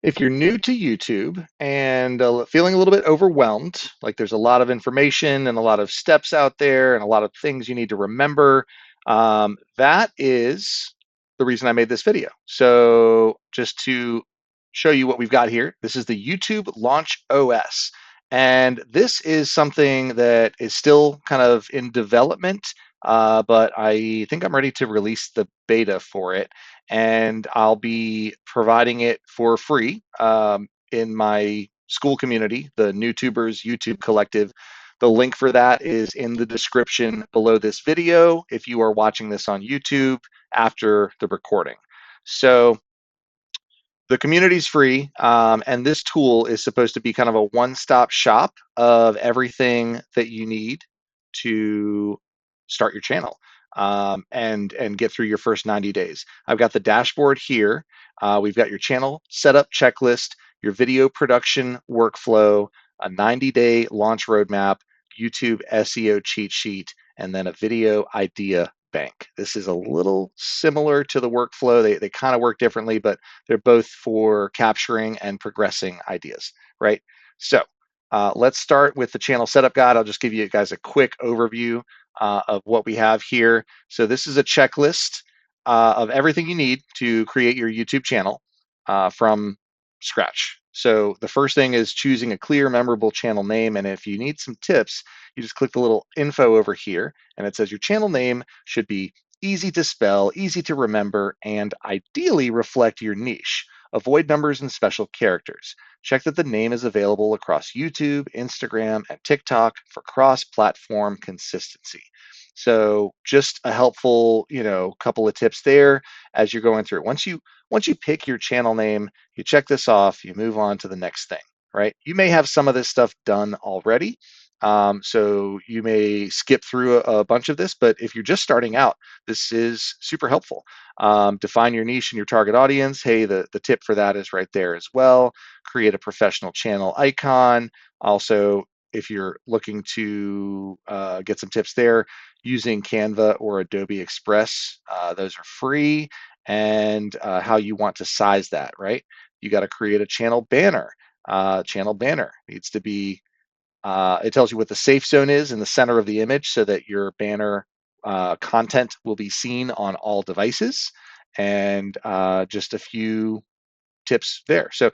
If you're new to YouTube and feeling a little bit overwhelmed, like there's a lot of information and a lot of steps out there and a lot of things you need to remember, that is the reason I made this video. So just to show you what we've got here, this is the YouTube Launch OS. And this is something that is still kind of in development, but I think I'm ready to release the beta for it, and I'll be providing it for free in my school community, the Newtubers YouTube Collective. The link for that is in the description below this video if you are watching this on YouTube after the recording. So the community's free, and this tool is supposed to be kind of a one-stop shop of everything that you need to start your channel, and get through your first 90 days. I've got the dashboard here. We've got your channel setup checklist, your video production workflow, a 90-day launch roadmap, YouTube SEO cheat sheet, and then a video idea bank. This is a little similar to the workflow. They kind of work differently, but they're both for capturing and progressing ideas, right? So let's start with the channel setup guide. I'll just give you guys a quick overview of what we have here. So this is a checklist of everything you need to create your YouTube channel from scratch. So the first thing is choosing a clear, memorable channel name. And if you need some tips, you just click the little info over here, and it says your channel name should be easy to spell, easy to remember, and ideally reflect your niche. Avoid numbers and special characters. Check that the name is available across YouTube, Instagram, and TikTok for cross-platform consistency. So just a helpful, couple of tips there as you're going through. Once you pick your channel name, you check this off, you move on to the next thing, right? You may have some of this stuff done already. So you may skip through a bunch of this, but if you're just starting out, this is super helpful. Define your niche and your target audience. Hey, the tip for that is right there as well. Create a professional channel icon. Also, if you're looking to get some tips there, using Canva or Adobe Express, those are free. And how you want to size that, right? You got to create a channel banner. Channel banner needs to be it tells you what the safe zone is in the center of the image so that your banner content will be seen on all devices, and just a few tips there. So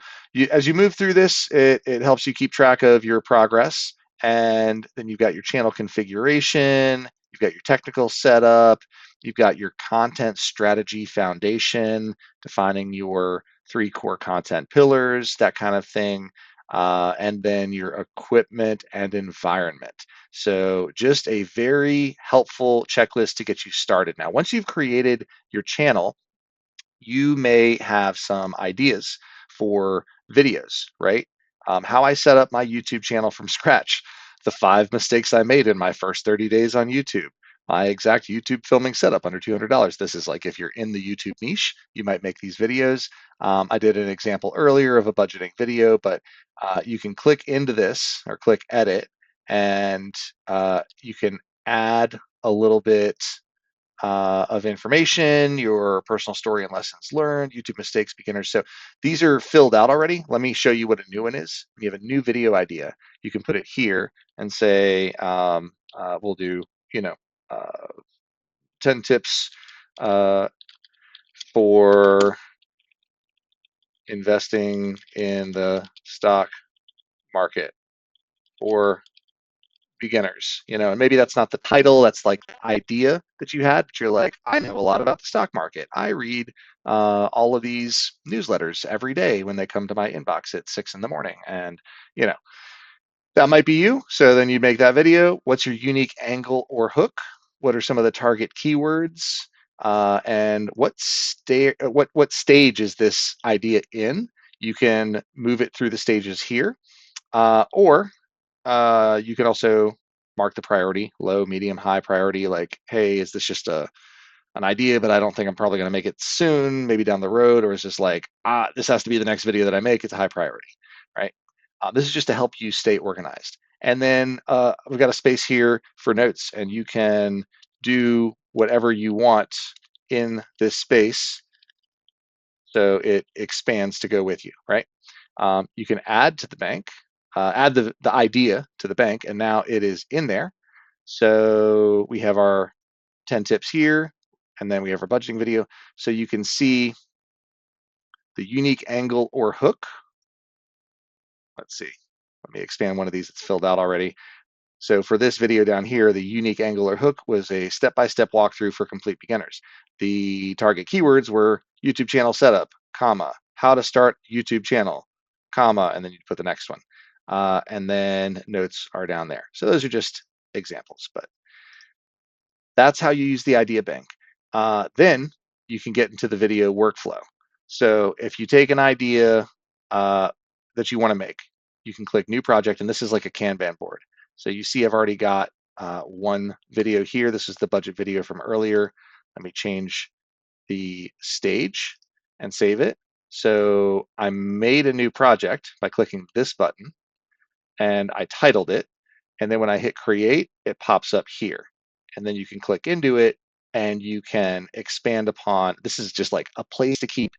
as you move through this, it helps you keep track of your progress. And then you've got your channel configuration, you've got your technical setup, you've got your content strategy foundation, defining your 3 core content pillars, that kind of thing. And then your equipment and environment. So just a very helpful checklist to get you started. Now, once you've created your channel, you may have some ideas for videos, right? How I set up my YouTube channel from scratch, the 5 mistakes I made in my first 30 days on YouTube, my exact YouTube filming setup under $200. This is like if you're in the YouTube niche, you might make these videos. I did an example earlier of a budgeting video, but you can click into this or click edit, and you can add a little bit of information, your personal story and lessons learned, YouTube mistakes, beginners. So these are filled out already. Let me show you what a new one is. When you have a new video idea, you can put it here and say, we'll do, uh, 10 tips uh, for investing in the stock market for beginners, and maybe that's not the title, that's like the idea that you had, but you're like, I know a lot about the stock market. I read all of these newsletters every day when they come to my inbox at 6 in the morning. And, you know, that might be you. So then you make that video. What's your unique angle or hook? What are some of the target keywords? And what stage is this idea in? You can move it through the stages here, or you can also mark the priority, low, medium, high priority. Like, hey, is this just an idea, but I don't think I'm probably going to make it soon, maybe down the road, or is this like, this has to be the next video that I make. It's a high priority, right? This is just to help you stay organized. And then we've got a space here for notes, and you can do whatever you want in this space so it expands to go with you, right? You can add to the bank, add the idea to the bank, and now it is in there. So we have our 10 tips here, and then we have our budgeting video. So you can see the unique angle or hook. Let's see. Let me expand one of these that's filled out already. So for this video down here, the unique angle or hook was a step-by-step walkthrough for complete beginners. The target keywords were YouTube channel setup, comma, how to start YouTube channel, comma, and then you put the next one. And then notes are down there. So those are just examples, but that's how you use the idea bank. Then you can get into the video workflow. So if you take an idea that you want to make, you can click new project, and this is like a Kanban board. So you see I've already got one video here. This is the budget video from earlier. Let me change the stage and save it. So I made a new project by clicking this button, and I titled it. And then when I hit create, it pops up here. And then you can click into it and you can expand upon. This is just like a place to keep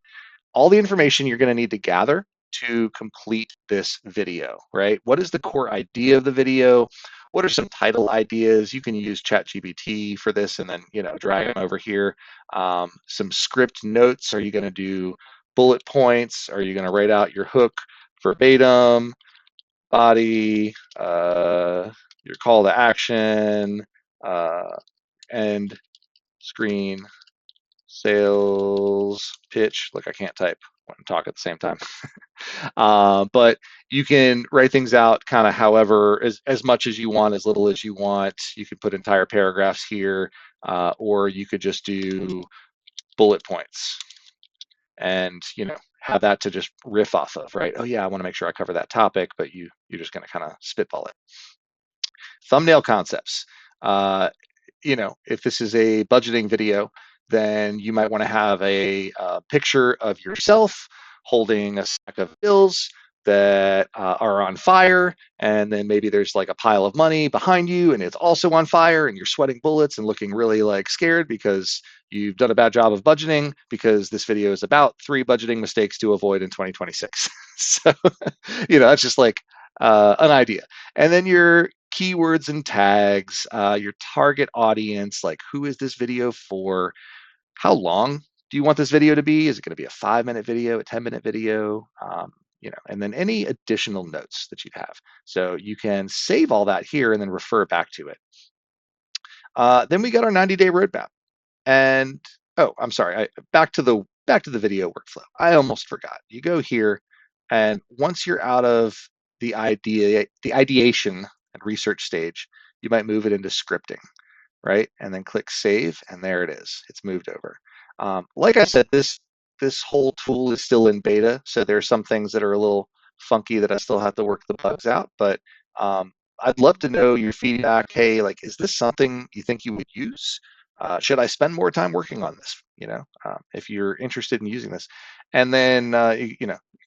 all the information you're going to need to gather to complete this video, right? What is the core idea of the video? What are some title ideas? You can use ChatGPT for this and then, drag them over here. Some script notes. Are you going to do bullet points? Are you going to write out your hook verbatim? Body, your call to action, end screen, sales pitch. Look, I can't type and talk at the same time. But you can write things out kind of however, as much as you want, as little as you want. You can put entire paragraphs here, or you could just do bullet points and have that to just riff off of, right? Oh yeah, I want to make sure I cover that topic, but you're just going to kind of spitball it. Thumbnail concepts. If this is a budgeting video, then you might want to have a picture of yourself holding a stack of bills that are on fire, and then maybe there's like a pile of money behind you and it's also on fire, and you're sweating bullets and looking really like scared because you've done a bad job of budgeting, because this video is about 3 budgeting mistakes to avoid in 2026. So that's just like an idea. And then your keywords and tags, your target audience, like who is this video for? How long do you want this video to be? Is it going to be a 5-minute video, a 10-minute video? And then any additional notes that you'd have. So you can save all that here and then refer back to it. Then we got our 90-day roadmap. And I'm sorry, back to the video workflow. I almost forgot. You go here, and once you're out of the ideation and research stage, you might move it into scripting, right? And then click save, and there it is. It's moved over. Like I said, this whole tool is still in beta, so there's some things that are a little funky that I still have to work the bugs out. But I'd love to know your feedback. Hey, like, is this something you think you would use? Should I spend more time working on this? If you're interested in using this, and then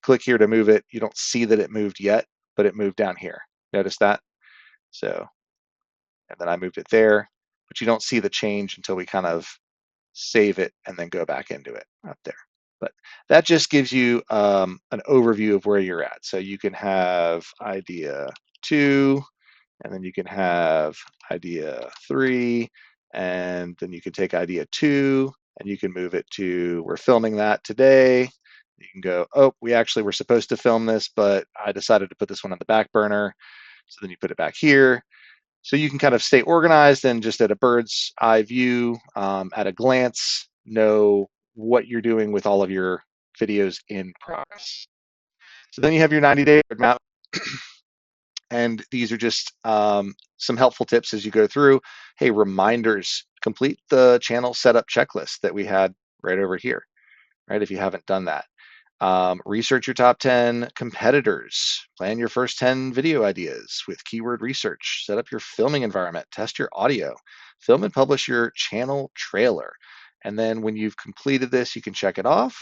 click here to move it. You don't see that it moved yet, but it moved down here. Notice that? So, and then I moved it there, but you don't see the change until we kind of save it and then go back into it up there. But that just gives you an overview of where you're at. So you can have idea 2, and then you can have idea 3, and then you can take idea 2 and you can move it to, we're filming that today. You can go, oh, we actually were supposed to film this, but I decided to put this one on the back burner. So then you put it back here. So you can kind of stay organized and just at a bird's eye view, at a glance, know what you're doing with all of your videos in progress. So then you have your 90-day roadmap. And these are just some helpful tips as you go through. Hey, reminders, complete the channel setup checklist that we had right over here, right? If you haven't done that. Research your top 10 competitors, plan your first 10 video ideas with keyword research, set up your filming environment, test your audio, film and publish your channel trailer. And then when you've completed this, you can check it off,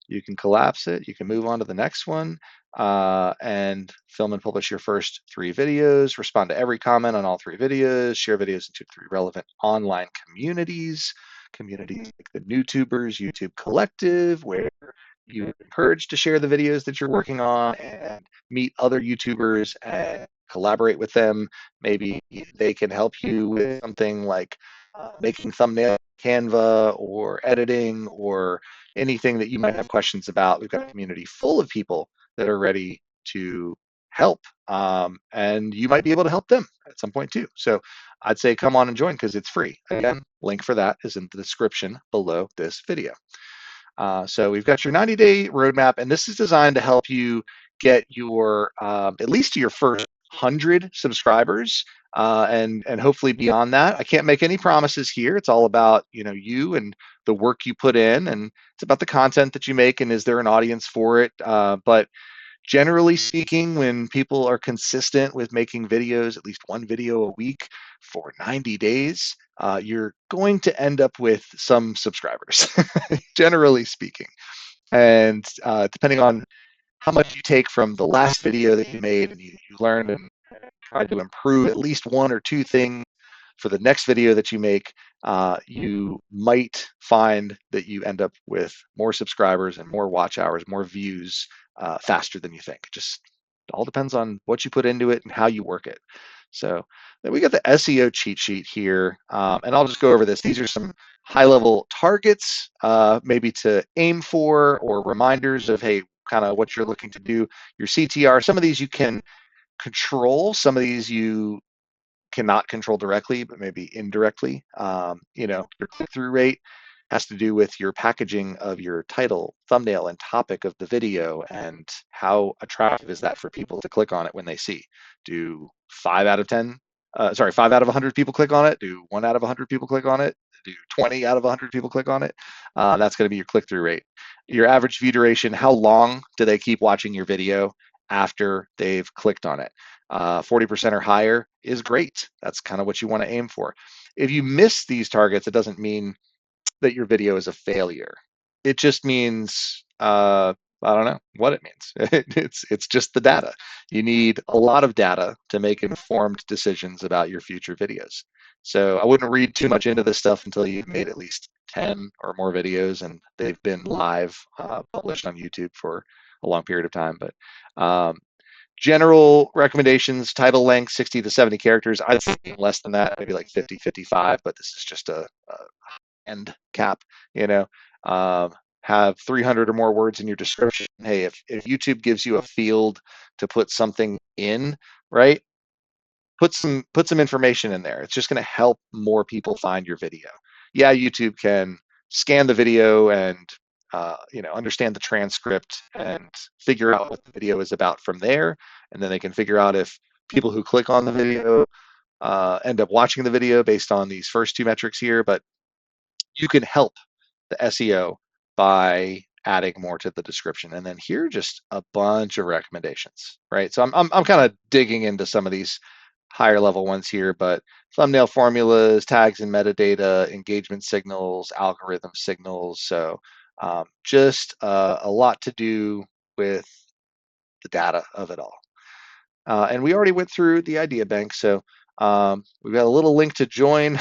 you can collapse it, you can move on to the next one, and film and publish your first 3 videos, respond to every comment on all 3 videos, share videos into 3 relevant online communities like the Newtubers, YouTube Collective, where you're encouraged to share the videos that you're working on and meet other YouTubers and collaborate with them. Maybe they can help you with something like making thumbnail Canva or editing or anything that you might have questions about. We've got a community full of people that are ready to help, and you might be able to help them at some point too. So I'd say come on and join because it's free. Again, link for that is in the description below this video. So we've got your 90-day roadmap, and this is designed to help you get your at least to your first 100 subscribers, and hopefully beyond that. I can't make any promises here. It's all about you and the work you put in, and it's about the content that you make, and is there an audience for it? But generally speaking, when people are consistent with making videos, at least one video a week for 90 days, you're going to end up with some subscribers, generally speaking. And depending on how much you take from the last video that you made and you learned and tried to improve at least one or two things for the next video that you make, you might find that you end up with more subscribers and more watch hours, more views faster than you think. It just all depends on what you put into it and how you work it. So then we got the SEO cheat sheet here, and I'll just go over this. These are some high-level targets, maybe to aim for, or reminders of, hey, kind of what you're looking to do. Your CTR, some of these you can control, some of these you cannot control directly, but maybe indirectly. Your click-through rate has to do with your packaging of your title, thumbnail, and topic of the video, and how attractive is that for people to click on it when they see. Do 5 out of 100 people click on it? Do 1 out of 100 people click on it? Do 20 out of 100 people click on it? That's going to be your click-through rate. Your average view duration, how long do they keep watching your video after they've clicked on it? 40% or higher is great. That's kind of what you want to aim for. If you miss these targets, it doesn't mean that your video is a failure. It just means I don't know what it means. It's just the data. You need a lot of data to make informed decisions about your future videos. So I wouldn't read too much into this stuff until you've made at least 10 or more videos and they've been live published on YouTube for a long period of time. But general recommendations: title length 60 to 70 characters. I'd say less than that, maybe like 50, 55, but this is just a end cap. you know have 300 or more words in your description. Hey, if YouTube gives you a field to put something in, right, put some information in there. It's just going to help more people find your video. Yeah, YouTube can scan the video and understand the transcript and figure out what the video is about from there, and then they can figure out if people who click on the video end up watching the video based on these first two metrics here. But you can help the SEO by adding more to the description. And then here are just a bunch of recommendations, right? So I'm kind of digging into some of these higher level ones here, but thumbnail formulas, tags and metadata, engagement signals, algorithm signals. So just a lot to do with the data of it all. And we already went through the idea bank, so we've got a little link to join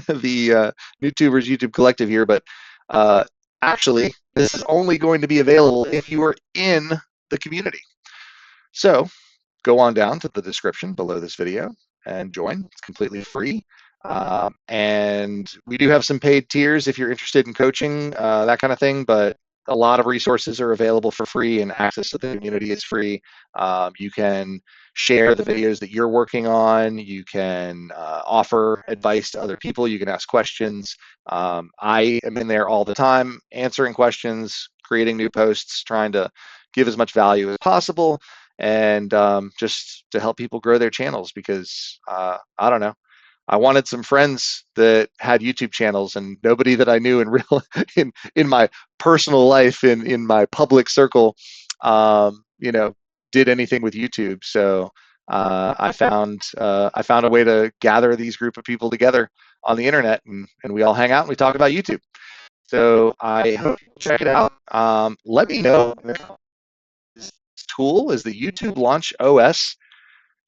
the Newtubers YouTube Collective here, but actually, this is only going to be available if you are in the community. So go on down to the description below this video and join. It's completely free. And we do have some paid tiers if you're interested in coaching, that kind of thing, but a lot of resources are available for free, and access to the community is free. You can share the videos that you're working on. You can offer advice to other people. You can ask questions. I am in there all the time, answering questions, creating new posts, trying to give as much value as possible, and just to help people grow their channels, because I don't know. I wanted some friends that had YouTube channels, and nobody that I knew in real in my personal life, in my public circle, did anything with YouTube. So I found a way to gather these group of people together on the internet, and we all hang out and we talk about YouTube. So I hope you check it out. Let me know. This tool is the YouTube Launch OS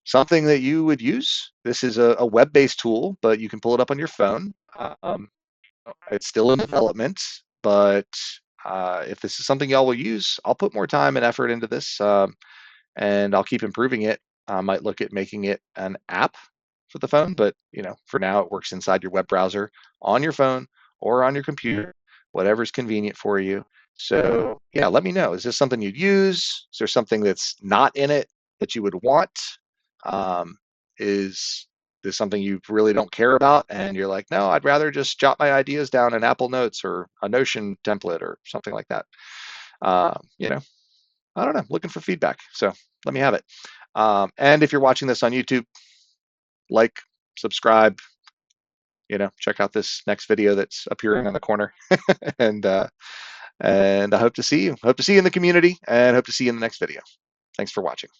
something that you would use. This is a web-based tool, but you can pull it up on your phone. It's still in development, but If this is something y'all will use, I'll put more time and effort into this, and I'll keep improving it. I might look at making it an app for the phone, but for now it works inside your web browser on your phone or on your computer, whatever's convenient for you. So yeah, let me know. Is this something you'd use? Is there something that's not in it that you would want? Is this something you really don't care about and you're like, no, I'd rather just jot my ideas down in Apple Notes or a Notion template or something like that? You know, I don't know. Looking for feedback. So let me have it. And if you're watching this on YouTube, like, subscribe, check out this next video that's appearing on the corner. and and I hope to see you. Hope to see you in the community and hope to see you in the next video. Thanks for watching.